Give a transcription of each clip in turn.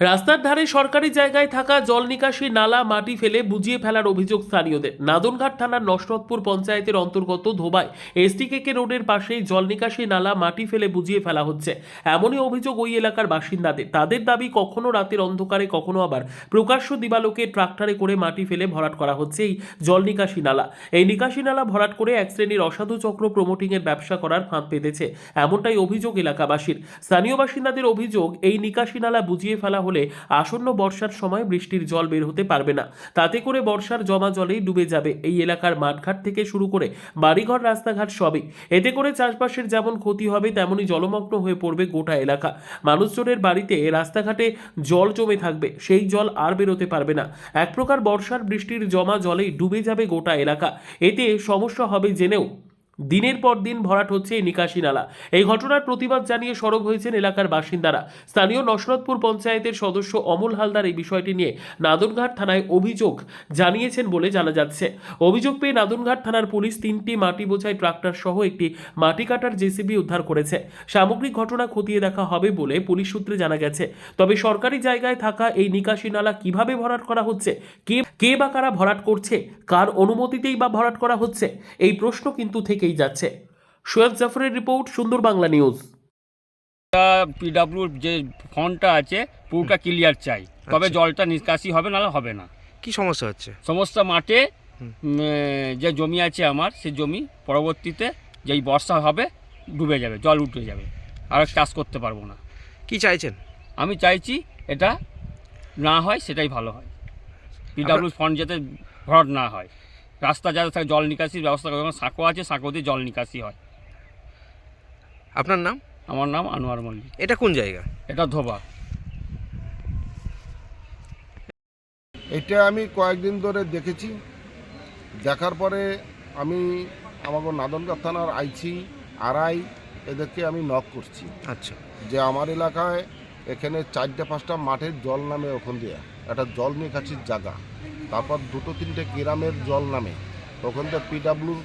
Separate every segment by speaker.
Speaker 1: রাস্তার ধারে সরকারি জায়গায় থাকা জল নিকাশি নালা মাটি ফেলে বুঝিয়ে ফেলার অভিযোগ স্থানীয়দের। নাদনঘাট থানার নসরতপুর পঞ্চায়েতের অন্তর্গত ধোবায় এসটিকেকে রোডের পাশেই জল নিকাশি নালা মাটি ফেলে বুঝিয়ে ফেলা হচ্ছে, এমনই অভিযোগ ওই এলাকার বাসিন্দাদের। তাদের দাবি, কখনো রাতের অন্ধকারে, কখনো আবার প্রকাশ্য দিবালোকে ট্রাক্টরে করে মাটি ফেলে ভরাট করা হচ্ছে এই জল নিকাশি নালা। এই নিকাশি নালা ভরাট করে এক শ্রেণীর অসাধু চক্র প্রমোটিংয়ের ব্যবসা করার ফাঁদ পেতেছে, এমনটাই অভিযোগ এলাকাবাসীর। স্থানীয় বাসিন্দাদের অভিযোগ, এই নিকাশি নালা বুঝিয়ে ফেলা হলে আসন্ন বর্ষার সময় বৃষ্টির জল বের হতে পারবে না, তাতে করে বর্ষার জমা জলেই ডুবে যাবে এই এলাকার মাঠঘাট থেকে শুরু করে বাড়িঘর, রাস্তাঘাট সবই। এতে করে চাষবাসের যেমন ক্ষতি হবে, তেমনি জলমগ্ন হয়ে পড়বে গোটা এলাকা। মানুষজনের বাড়িতে, রাস্তাঘাটে জল জমে থাকবে, সেই জল আর বেরোতে পারবে না। এক প্রকার বর্ষার বৃষ্টির জমা জলেই ডুবে যাবে গোটা এলাকা। এতে সমস্যা হবে জেনেও দিনের পর দিন ভরাট হচ্ছে এই নিকাশি নালা। এই ঘটনার প্রতিবাদ জানিয়ে সরব হয়েছেন এলাকার বাসিন্দারা। স্থানীয় নসরতপুর পঞ্চায়েতের সদস্য অমল হালদার এই বিষয়টি নিয়ে নাদনঘাট থানায় অভিযোগ জানিয়েছেন বলে জানা যাচ্ছে। অভিযোগ পেয়ে নাদনঘাট থানার পুলিশ 3টি মাটি বোঝাই ট্রাক্টর সহ একটি মাটি কাটার জেসিবি উদ্ধার করেছে। সামগ্রিক ঘটনা খতিয়ে দেখা হবে বলে পুলিশ সূত্রে জানা গেছে। তবে সরকারি জায়গায় থাকা এই নিকাশি নালা কিভাবে ভরাট করা হচ্ছে, কে বা কারা ভরাট করছে, কার অনুমতিতেই বা ভরাট করা হচ্ছে, এই প্রশ্ন কিন্তু থেকেই যাচ্ছে। শোয়েব জাফরের রিপোর্ট, সুন্দর বাংলা নিউজ।
Speaker 2: পিডাব্লিউর যে ফন্ডটা আছে পুরোটা ক্লিয়ার চাই, তবে জলটা নিষ্কাশি হবে, নাহলে হবে না।
Speaker 3: কি সমস্যা হচ্ছে?
Speaker 2: সমস্ত মাঠে যে জমি আছে আমার, সেই জমি পরবর্তীতে যেই বর্ষা হবে ডুবে যাবে, জল উঠে যাবে, আর চাষ করতে পারবো না।
Speaker 3: কি চাইছেন?
Speaker 2: আমি চাইছি এটা না হয়, সেটাই ভালো হয়। পিডাব্লিউ ফান্ড যাতে ভরাট না হয়, রাস্তা যাতে থাকে, জল নিকাশির ব্যবস্থা করে। সাঁকো আছে, সাঁকো দিয়ে জল নিকাশি হয়।
Speaker 3: আপনার নাম?
Speaker 2: আমার নাম আনোয়ার মল্লিক।
Speaker 3: এটা কোন জায়গা?
Speaker 2: এটা ধোবা।
Speaker 4: এটা আমি কয়েকদিন ধরে দেখেছি। দেখার পরে আমি আমাকে নাদনঘাট থানার আইছি আরআই এদেরকে আমি নক করছি।
Speaker 3: আচ্ছা,
Speaker 4: যে আমার এলাকায় এখানে 4-5টা মাঠের জল নামে, ওখান দিয়ে একটা জল নিকাশির জায়গা, তারপর 2-3টে গ্রামের জল নামে, ওখান থেকে পিডাব্লিউর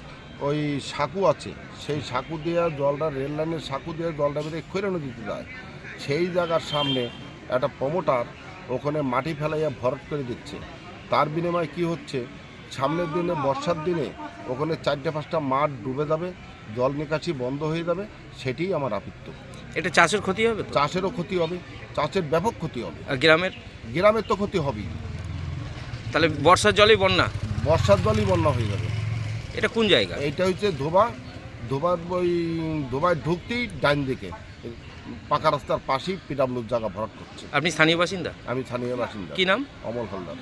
Speaker 4: ওই সাঁকু আছে, সেই সাঁকু দিয়ে জলটা, রেল লাইনের সাঁকু দিয়ে জলটা বেরিয়ে খৈরা নদীতে যায়। সেই জায়গার সামনে একটা প্রমোটার ওখানে মাটি ফেলাইয়া ভরাট করে দিচ্ছে। তার বিনিময়ে কি হচ্ছে, সামনের দিনে বর্ষার দিনে ওখানে 4-5টা মাঠ ডুবে যাবে, জল নিকাশি বন্ধ হয়ে যাবে। সেটাই আমার আপত্তি।
Speaker 3: এটা চাষের ক্ষতি হবে তো?
Speaker 4: চাষেরও ক্ষতি হবে, চাষের ব্যাপক ক্ষতি হবে।
Speaker 3: আর গ্রামের?
Speaker 4: গ্রামের তো ক্ষতি হবেই।
Speaker 3: তাহলে বর্ষার জলেই বন্যা?
Speaker 4: বর্ষার জলই বন্যা হয়ে যাবে।
Speaker 3: এটা কোন জায়গা?
Speaker 4: এইটা হচ্ছে ধোবার ওই ধোবায় ঢুকতেই ডাইন দিকে পাকা রাস্তার পাশেই পিডাব্লিউর জায়গা ভরাট করছে।
Speaker 3: আপনি স্থানীয় বাসিন্দা?
Speaker 4: আমি স্থানীয় বাসিন্দা।
Speaker 3: কি নাম?
Speaker 4: অমল হালদার।